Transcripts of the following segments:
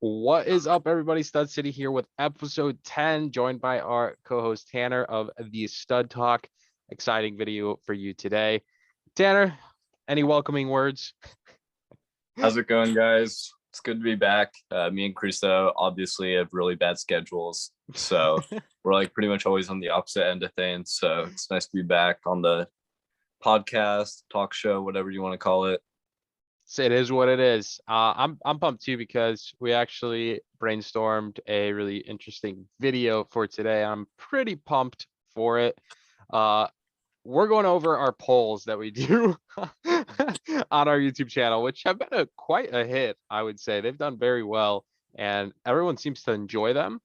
What is up, everybody? Stud City here with episode 10, joined by our co-host Tanner of the Stud Talk. Exciting video for you today. Tanner, any welcoming words? How's it going, guys? It's good to be back. Me and Cristo obviously have really bad schedules, so we're like pretty much always on the opposite end of things. So it's nice to be back on the podcast, talk show, whatever you want to call it. It is what it is. I'm pumped too because we actually brainstormed a really interesting video for today. I'm pretty pumped for it. We're going over our polls that we do on our YouTube channel, which have been quite a hit, I would say. They've done very well, and everyone seems to enjoy them.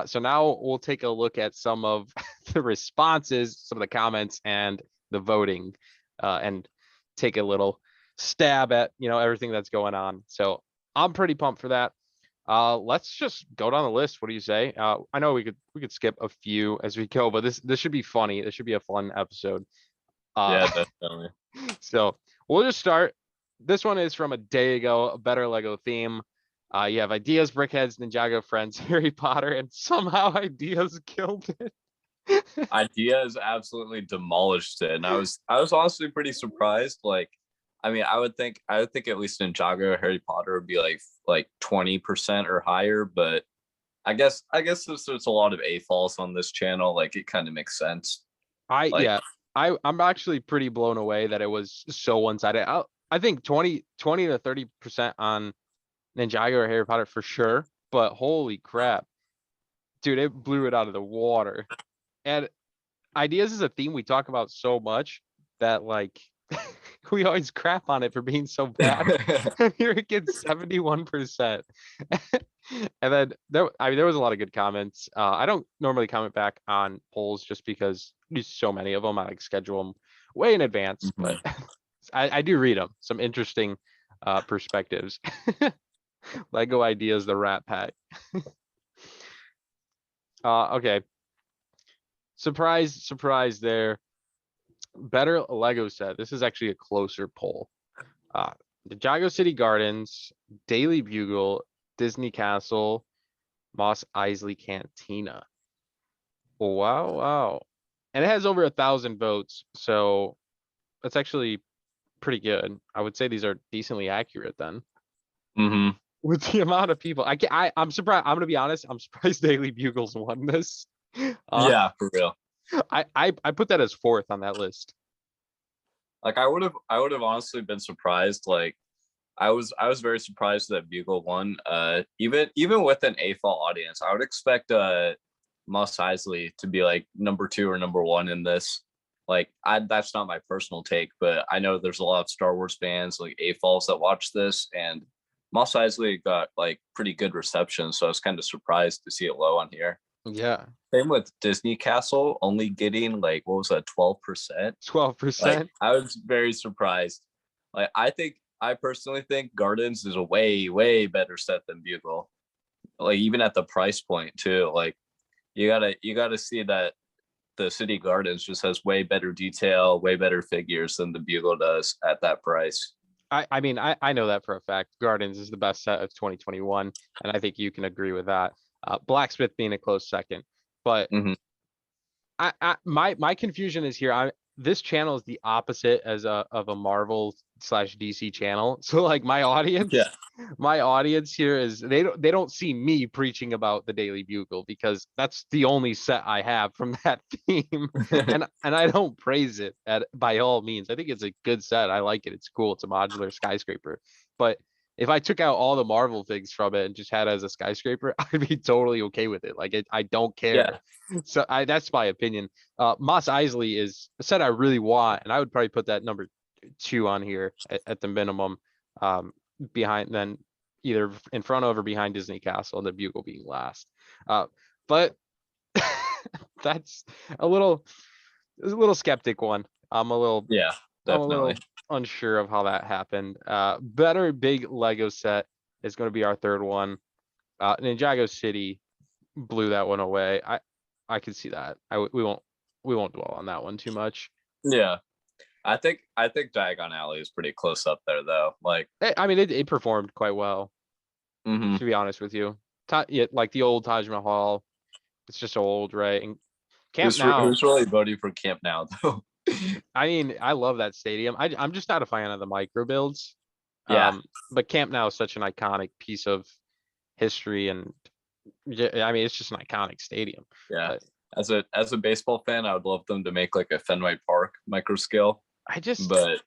So now we'll take a look at some of the responses, some of the comments, and the voting, and take a little stab at everything that's going on. So I'm pretty pumped for that. Let's just go down the list. What do you say? I know we could skip a few as we go, but this should be funny. This should be a fun episode. Yeah, definitely. So we'll just start. This one is from a day ago, a better Lego theme. You have Ideas, Brickheads, Ninjago Friends, Harry Potter, and somehow Ideas killed it. Ideas absolutely demolished it, and I was honestly pretty surprised. I would think at least Ninjago Harry Potter would be like 20% or higher, but I guess since there's a lot of AFOLs on this channel, like it kind of makes sense. I'm actually pretty blown away that it was so one-sided. I think 20 to 30% on Ninjago or Harry Potter for sure, but holy crap, dude, it blew it out of the water. And Ideas is a theme we talk about so much that like we always crap on it for being so bad. Here it gets 71%. And then there was a lot of good comments. I don't normally comment back on polls just because there's so many of them. I like schedule them way in advance, but I do read them. Some interesting perspectives. Lego Ideas, the Rat Pack. Okay. Surprise there. Better Lego set. This is actually a closer poll. Ninjago City Gardens, Daily Bugle, Disney Castle, Moss Eisley Cantina. Wow. And it has over 1,000 votes, so that's actually pretty good. I would say these are decently accurate then. With the amount of people, I'm surprised. I'm gonna be honest. I'm surprised Daily Bugles won this. Yeah, for real. I put that as fourth on that list. Like I would have honestly been surprised. Like I was very surprised that Bugle won. Even with an AFOL audience, I would expect Mos Eisley to be like number 2 or number 1 in this. Like that's not my personal take, but I know there's a lot of Star Wars fans like AFOLs that watch this, and Mos Eisley got like pretty good reception, so I was kind of surprised to see it low on here. Yeah. Same with Disney Castle, only getting like, what was that, 12%? 12%. Like, I was very surprised. Like I personally think Gardens is a way better set than Bugle. Like even at the price point too. Like you gotta see that the City Gardens just has way better detail, way better figures than the Bugle does at that price. I mean, I know that for a fact. Gardens is the best set of 2021, and I think you can agree with that. Blacksmith being a close second, but my confusion is here. This channel is the opposite of a Marvel / DC channel. So like my audience here is they don't see me preaching about the Daily Bugle because that's the only set I have from that theme, and I don't praise it by all means. I think it's a good set. I like it. It's cool. It's a modular skyscraper, but if I took out all the Marvel figs from it and just had it as a skyscraper, I'd be totally okay with it. Like I don't care. Yeah. So that's my opinion. Mos Eisley is a set I really want, and I would probably put that number 2 on here at the minimum, behind, then either in front of or behind Disney Castle, and the Bugle being last. But that's a little skeptic one. I'm a little unsure of how that happened. Better big Lego set is going to be our third one. Ninjago City blew that one away. I could see that. We won't dwell on that one too much. Yeah, I think Diagon Alley is pretty close up there though. Like I mean, it performed quite well. Mhm. to be honest with you. Yeah, like the old Taj Mahal, it's just old, right? And Camp Nou, Who's really voting for Camp Now though? I mean, I love that stadium. I'm just not a fan of the micro builds. Yeah, But Camp Nou is such an iconic piece of history, and yeah, I mean, it's just an iconic stadium. yeah. But As a baseball fan, I would love them to make like a Fenway Park micro scale, I just, but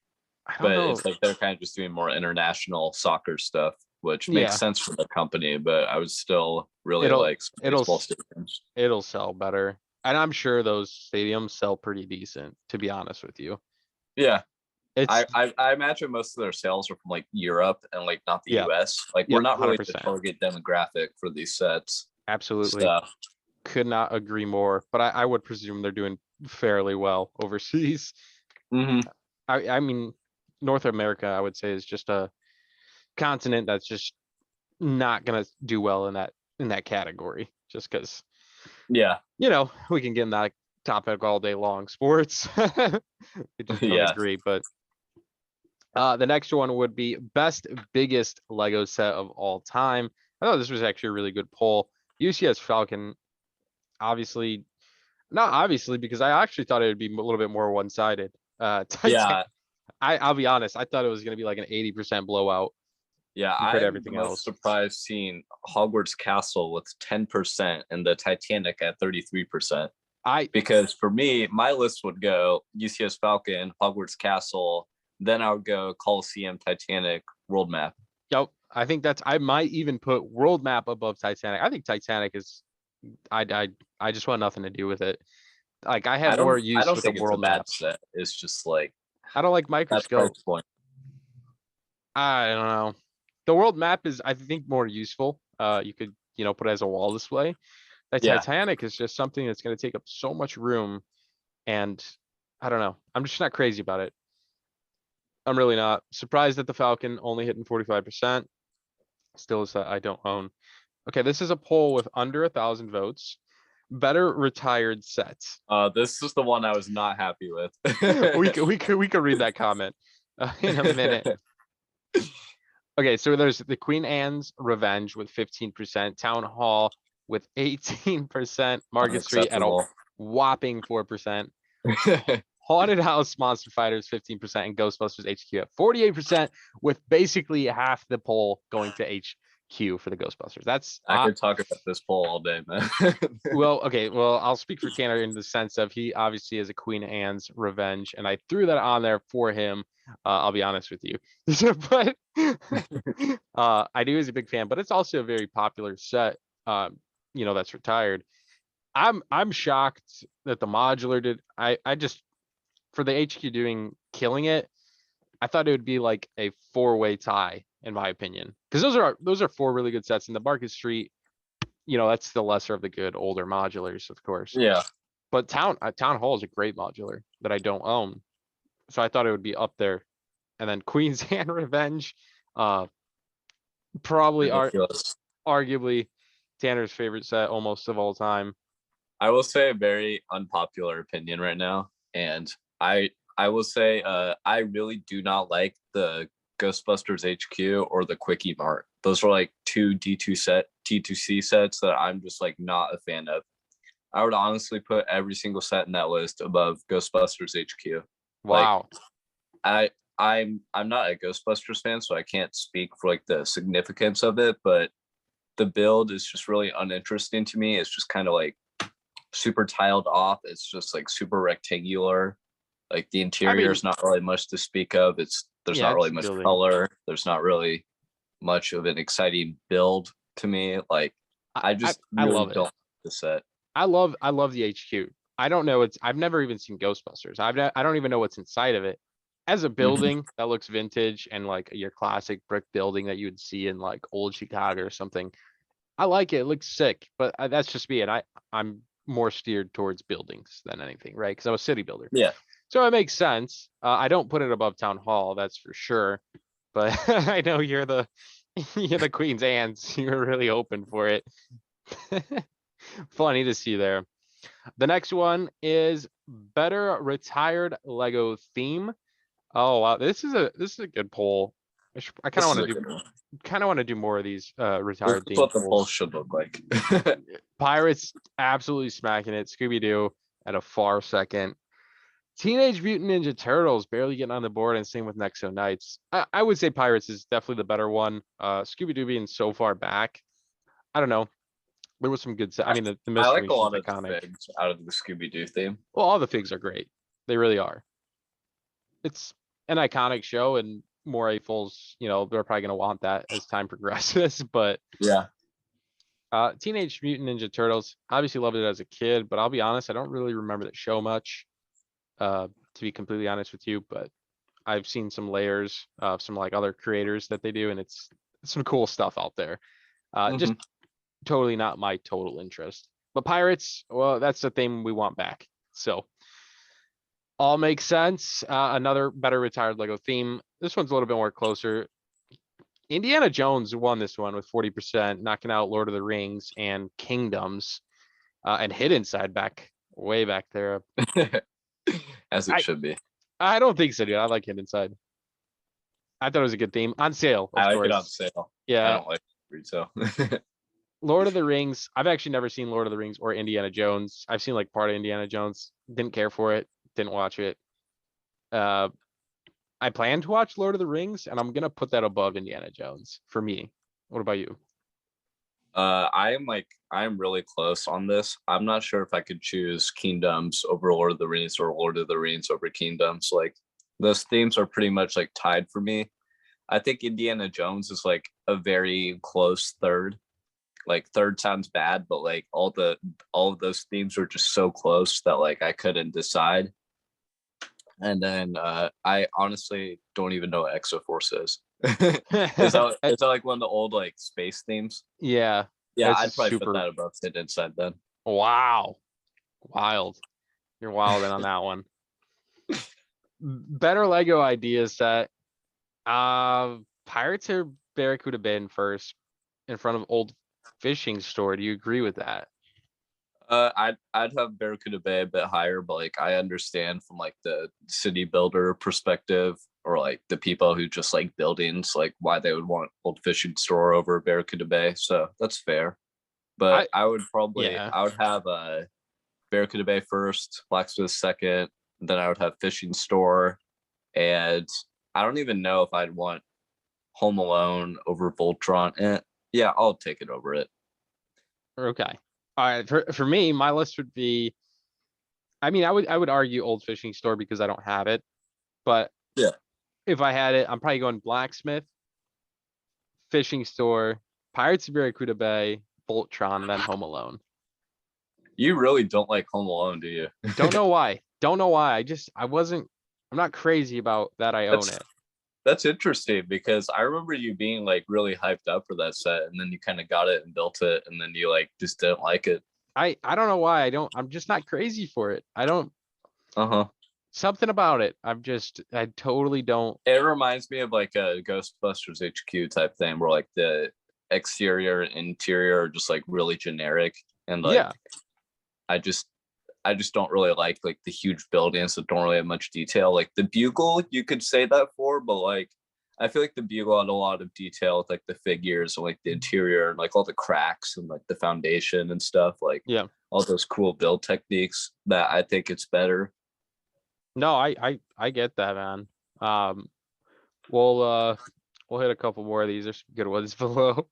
I don't but know. it's like they're kind of just doing more international soccer stuff, which makes Yeah, sense for the company. But I would still really it'll, like some it'll, baseball s- stadiums. it'll sell better, and I'm sure those stadiums sell pretty decent. To be honest with you, Yeah, it's I imagine most of their sales are from like Europe and like not the yeah, US. Like we're yep, not really the 100%, target demographic for these sets. absolutely. So Could not agree more. But I would presume they're doing fairly well overseas. mhm. I mean, North America, I would say, is just a continent that's just not gonna do well in that category, just because Yeah, we can get in that topic all day long. Sports, we just don't yeah. agree. But the next one would be best biggest Lego set of all time. I thought this was actually a really good poll. UCS Falcon, obviously, not obviously, because I actually thought it would be a little bit more one-sided. Titan, Yeah, I'll be honest, I thought it was gonna be like an 80% blowout yeah. compared to I'm the everything most else. surprised seeing Hogwarts Castle with 10% and the Titanic at 33%. I Because for me, my list would go UCS Falcon, Hogwarts Castle, then I would go Coliseum, Titanic, World Map. Yep. I think I might even put World Map above Titanic. I think Titanic is I just want nothing to do with it. Like I have more I use don't for the think it's a World bad Map. set. It's just like I don't like that's microscope. price point. I don't know. The World Map is I think more useful. You could, put it as a wall display. That Yeah. Titanic is just something that's going to take up so much room, and I don't know. I'm just not crazy about it. I'm really not surprised that the Falcon only hitting 45%. Still is that I don't own. Okay, this is a poll with under 1,000 votes. Better retired sets. This is the one I was not happy with. We could read that comment in a minute. Okay, so there's the Queen Anne's Revenge with 15%, Town Hall with 18%, Market Street at a Unacceptable. whopping 4%, Haunted House Monster Fighters 15%, and Ghostbusters HQ at 48%, with basically half the poll going to HQ for the Ghostbusters. That's I could talk about this poll all day, man. well, okay. Well, I'll speak for Tanner in the sense of he obviously is a Queen Anne's Revenge, and I threw that on there for him. I'll be honest with you, but I do is a big fan. But it's also a very popular set. That's retired. I'm shocked that the modular did. I just for the HQ doing killing it. I thought it would be like a four-way tie in my opinion, because those are four really good sets in the Market Street. That's the lesser of the good older modulars, of course. Yeah. But Town Hall is a great modular that I don't own, so I thought it would be up there. And then Queen's Hand Revenge, uh, probably are Ridiculous. arguably Tanner's favorite set almost of all time. I will say a very unpopular opinion right now, and I will say I really do not like the Ghostbusters HQ or the Quickie Mart. Those are like two T2C sets that I'm just like not a fan of. I would honestly put every single set in that list above Ghostbusters HQ. Like Wow. I'm not a Ghostbusters fan, so I can't speak for like the significance of it, but the build is just really uninteresting to me. It's just kind of like super tiled off. It's just like super rectangular. Like the I interior mean, is not really much to speak of. There's yeah, not really it's much building. color. There's not really much of an exciting build to me. Like I, I I, just I really love it. don't like the set. I love the HQ. I don't know. I've never even seen Ghostbusters. I don't even know what's inside of it. As a Mhm. building that looks vintage and like your classic brick building that you would see in like old Chicago or something, I like it. It looks sick, but that's just me. And I'm more steered towards buildings than anything, right? Because I'm a city builder, Yeah. so it makes sense. I don't put it above Town Hall, that's for sure. But I know you're the Queen's Ants. You're really open for it. Funny to see there. The next one is better retired Lego theme. Oh wow, this is a good poll. I This kind is of a want to good do one. more of these This retired is theme what the poll polls. should look like. Pirates absolutely smacking it. Scooby-Doo at a far second. Teenage Mutant Ninja Turtles barely getting on the board, and same with Nexo Knights. I would say Pirates is definitely the better one. Scooby-Doo being so far back, I don't know. There was some good. I mean, the I Mystery like a Machine's lot of the iconic. figs out of the Scooby-Doo theme. Well, all the figs are great. They really are. It's an iconic show, and more A-Fulls, they're probably gonna want that as time progresses. But Yeah. Teenage Mutant Ninja Turtles, obviously loved it as a kid, but I'll be honest, I don't really remember the show much. To be completely honest with you, but I've seen some layers of some like other creators that they do, and it's some cool stuff out there. Just totally not my total interest. But Pirates, well, that's the thing we want back. So all makes sense. Another better retired Lego theme. This one's a little bit more closer. Indiana Jones won this one with 40%, knocking out Lord of the Rings and Kingdoms, and Hidden Side way back there. As it should be. I don't think so, dude. I like Hidden Side. I thought it was a good theme on sale. Of I like course. it on sale. Yeah. I don't like retail. Lord of the Rings. I've actually never seen Lord of the Rings or Indiana Jones. I've seen like part of Indiana Jones. Didn't care for it. Didn't watch it. I plan to watch Lord of the Rings, and I'm gonna put that above Indiana Jones for me. What about you? I'm really close on this. I'm not sure if I could choose Kingdoms over Lord of the Rings or Lord of the Rings over Kingdoms. Like those themes are pretty much like tied for me. I think Indiana Jones is like a very close third. Like third sounds bad, but like all of those themes are just so close that like I couldn't decide. And then I honestly don't even know what Exoforce is. Is that like one of the old like space themes? Yeah. Yeah, I'd probably put that above Hidden Side then. Wow. Wild. You're wilding on that one. Better Lego idea set. Pirates or Barracuda Bay in first in front of Old Fishing Store. Do you agree with that? I'd have Barracuda Bay a bit higher, but like I understand from like the city builder perspective or like the people who just like buildings, like why they would want Old Fishing Store over Barracuda Bay. So that's fair. But I would have Barracuda Bay first, Blacksmith second, then I would have Fishing Store, and I don't even know if I'd want Home Alone over Voltron. Yeah, I'll take it over it. Okay. All right. For me, my list would be. I mean, I would argue Old Fishing Store because I don't have it, but yeah, if I had it, I'm probably going Blacksmith, Fishing Store, Pirates of Barracuda Bay, Voltron, then Home Alone. You really don't like Home Alone, do you? Don't know why. Don't know why. I'm not crazy about that. I own it. That's interesting because I remember you being like really hyped up for that set, and then you kind of got it and built it, and then you like just didn't like it. I don't know why. I'm just not crazy for it. I don't. Something about it. I totally don't. It reminds me of like a Ghostbusters HQ type thing where like the exterior and interior are just like really generic, and like I just don't really like the huge buildings that don't really have much detail. Like the Bugle, you could say that for, but like I feel like the Bugle had a lot of detail with like the figures and like the interior and like all the cracks and like the foundation and stuff. Like all those cool build techniques that I think it's better. No, I get that, man. We'll hit a couple more of these. There's some good ones below.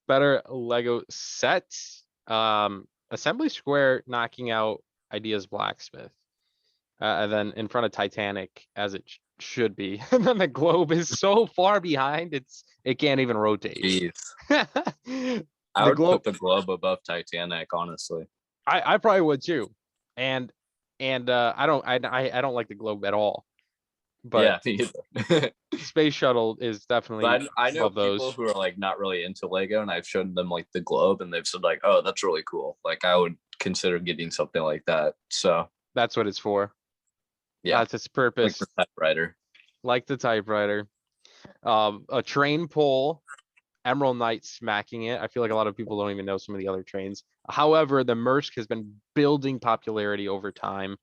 Better Lego sets. Assembly Square knocking out Ideas Blacksmith. And then in front of Titanic, as it should be. And then the globe is so far behind, it can't even rotate. I would put the globe above Titanic, honestly. I probably would too. And I don't like the globe at all. But Space Shuttle is definitely. But I know people those. who are like not really into Lego, and I've shown them like the globe, and they've said like, "Oh, that's really cool." Like I would consider getting something like that. So that's what it's for. Yeah, that's its purpose. Like the typewriter. Like the typewriter. A train pole. Emerald Knight smacking it. I feel like a lot of people don't even know some of the other trains. However, the Maersk has been building popularity over time.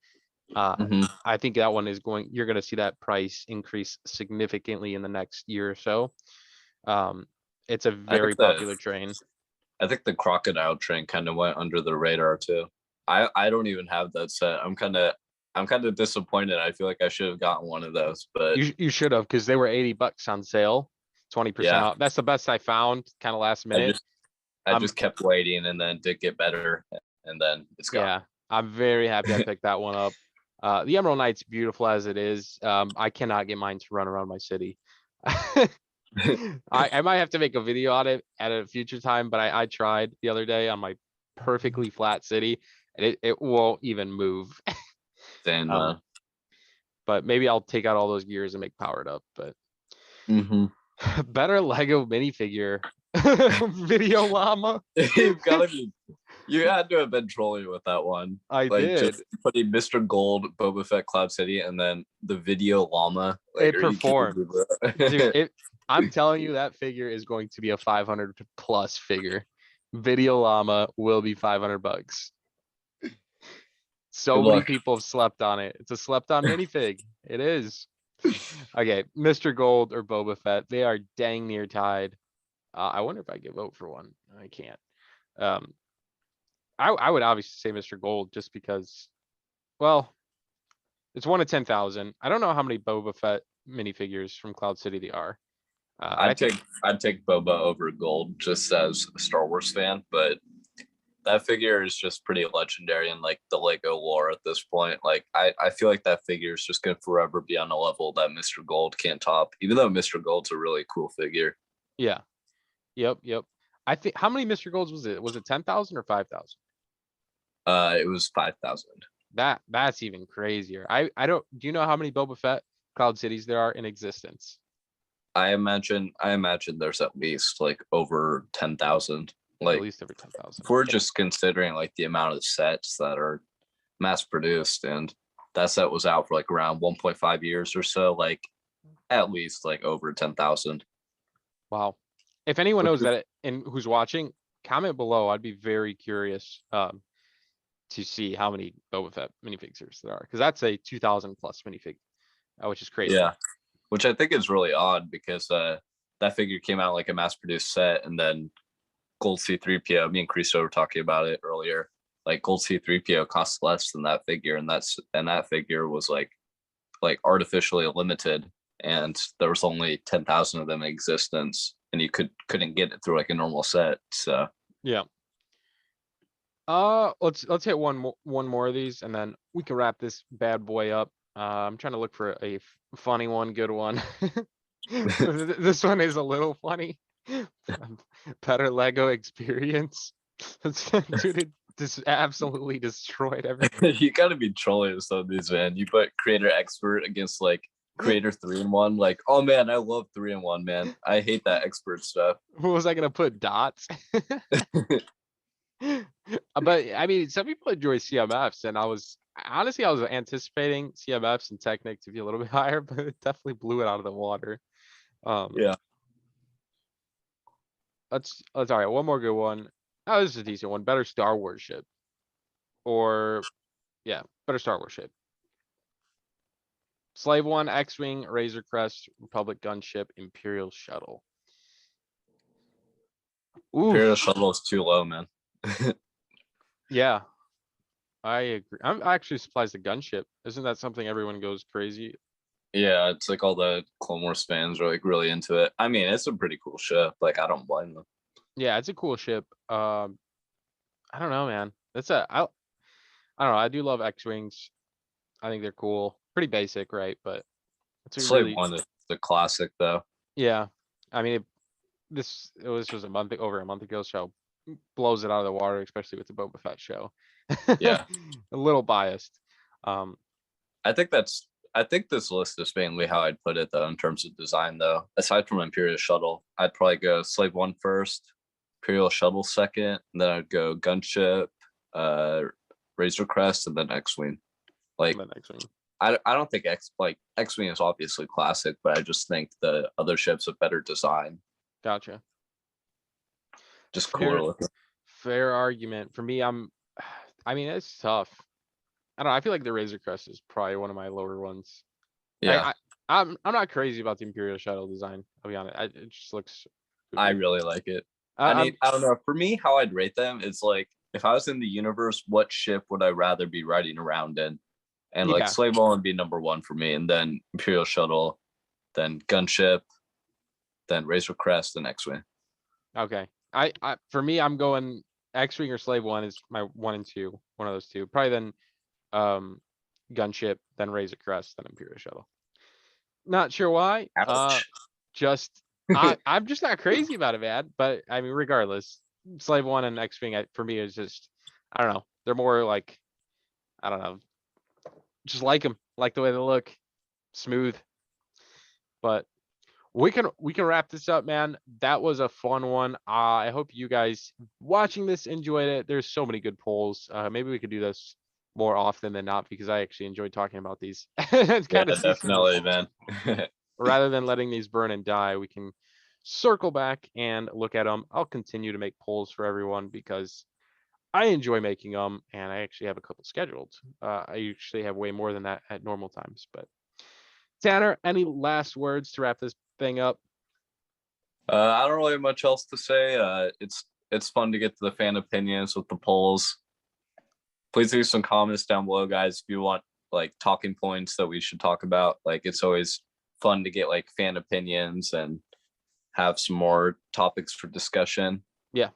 I think that one is you're going to see that price increase significantly in the next year or so. It's a very popular train. I think the crocodile train kind of went under the radar too. I don't even have that set. I'm kind of disappointed. I feel like I should have gotten one of those, but you should have, because they were $80 on sale, 20% off. That's the best I found, kind of last minute. I just kept waiting, and then did get better, and then it's gone. Yeah, I'm very happy I picked that one up. The Emerald Knight's beautiful as it is. I cannot get mine to run around my city. I might have to make a video on it at a future time, but I tried the other day on my perfectly flat city, and it won't even move. Then, but maybe I'll take out all those gears and make powered up. But better Lego minifigure video llama. You had to have been trolling with that one. I did. Just putting Mr. Gold, Boba Fett, Cloud City, and then the video llama. It performed. Dude, I'm telling you, that figure is going to be a 500 plus figure. Video llama will be $500. So many people have slept on it. It's a slept on minifig. It is. Okay, Mr. Gold or Boba Fett, they are dang near tied. I wonder if I can vote for one. I can't. I would obviously say Mr. Gold, just because, well, it's 1 of 10,000. I don't know how many Boba Fett minifigures from Cloud City they are. I'd take Boba over Gold just as a Star Wars fan, but that figure is just pretty legendary in like the Lego lore at this point. Like I feel like that figure is just gonna forever be on a level that Mr. Gold can't top, even though Mr. Gold's a really cool figure. Yeah. Yep. I think, how many Mr. Golds was it? Was it 10,000 or 5,000? It was 5,000. That's even crazier. I don't. Do you know how many Boba Fett Cloud Cities there are in existence? I imagine there's at least like over 10,000. Like at least over 10,000. If we're just considering like the amount of sets that are mass produced, and that set was out for like around 1.5 years or so, like at least like over 10,000. Wow. If anyone knows that and who's watching, comment below. I'd be very curious to see how many Boba Fett minifigures there are, because that's a 2,000 plus minifig, which is crazy. Yeah, which I think is really odd, because that figure came out like a mass produced set, and then Gold C3PO, me and Christo were talking about it earlier. Like Gold C3PO costs less than that figure, and that figure was like artificially limited, and there was only 10,000 of them in existence, and you couldn't get it through like a normal set. So yeah. Let's hit one more of these, and then we can wrap this bad boy up. I'm trying to look for a funny one, good one. This one is a little funny. Better Lego experience. Dude, it just absolutely destroyed everything. You gotta be trolling some of these, man. You put creator expert against like creator 3-in-1. Like, oh man, I love 3-in-1, man. I hate that expert stuff. What was I gonna put? Dots? But I mean, some people enjoy CMFs, and I was anticipating CMFs and Technic to be a little bit higher, but it definitely blew it out of the water. Yeah. Let's all right. One more good one. Oh, this is a decent one. Better Star Wars ship, or yeah, better Star Wars ship. Slave One, X-wing, Razor Crest, Republic gunship, Imperial shuttle. Ooh. Imperial shuttle is too low, man. Yeah, I agree. I'm actually surprised the gunship. Isn't that something everyone goes crazy? Yeah, it's like all the Clone Wars fans are like really into it. I mean, it's a pretty cool ship. Like, I don't blame them. Yeah, it's a cool ship. I don't know, man. I don't know. I do love X-wings. I think they're cool. Pretty basic, right? But it's really one of the classic, though. Yeah, I mean, this was just over a month ago, so blows it out of the water, especially with the Boba Fett show. Yeah, a little biased. I think this list is mainly how I'd put it, though, in terms of design, though. Aside from Imperial Shuttle, I'd probably go Slave One first, Imperial Shuttle second, and then I'd go Gunship, Razor Crest, and then X-Wing. Like, I don't think X-Wing is obviously classic, but I just think the other ships have better design. Gotcha. Just cooler looking. Fair argument. For me, I mean, it's tough. I don't know. I feel like the Razor Crest is probably one of my lower ones. Yeah, I'm not crazy about the Imperial Shuttle design. I'll be honest. It just looks. I goofy. really like it. I'm I don't know. For me, how I'd rate them is like if I was in the universe, what ship would I rather be riding around in? And like yeah. Slave One would be number one for me, and then Imperial Shuttle, then Gunship, then Razor Crest, and X-Wing. Okay. For me, I'm going X-Wing or Slave One is my 1 and 2. One of those two. Probably then Gunship, then Razor Crest, then Imperial Shuttle. Not sure why. Ouch. Just I'm just not crazy about it, man. But I mean, regardless, Slave One and X-Wing for me is just I don't know. They're more like I don't know. Just like them, like the way they look, smooth. But we can wrap this up, man. That was a fun one. I hope you guys watching this enjoyed it. There's so many good polls. Maybe we could do this more often than not because I actually enjoyed talking about these. It's Yeah, kind of definitely, man. rather than letting these burn and die, we can circle back and look at them. I'll continue to make polls for everyone because I enjoy making them, and I actually have a couple scheduled. I usually have way more than that at normal times. But Tanner, any last words to wrap this thing up? I don't really have much else to say. It's fun to get to the fan opinions with the polls. Please leave some comments down below, guys, if you want like talking points that we should talk about. Like it's always fun to get like fan opinions and have some more topics for discussion. Yeah.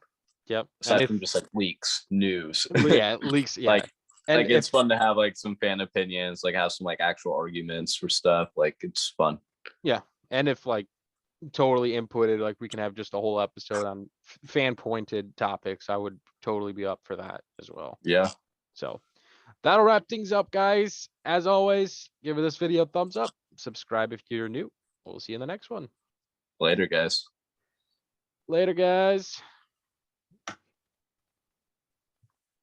Yep. Aside from just like leaks, news. Yeah, leaks. Yeah. Like it's fun to have like some fan opinions, like have some like actual arguments for stuff. Like it's fun. Yeah. And if like totally inputted, like we can have just a whole episode on fan pointed topics, I would totally be up for that as well. Yeah. So that'll wrap things up, guys. As always, give this video a thumbs up. Subscribe if you're new. We'll see you in the next one. Later, guys. Later, guys.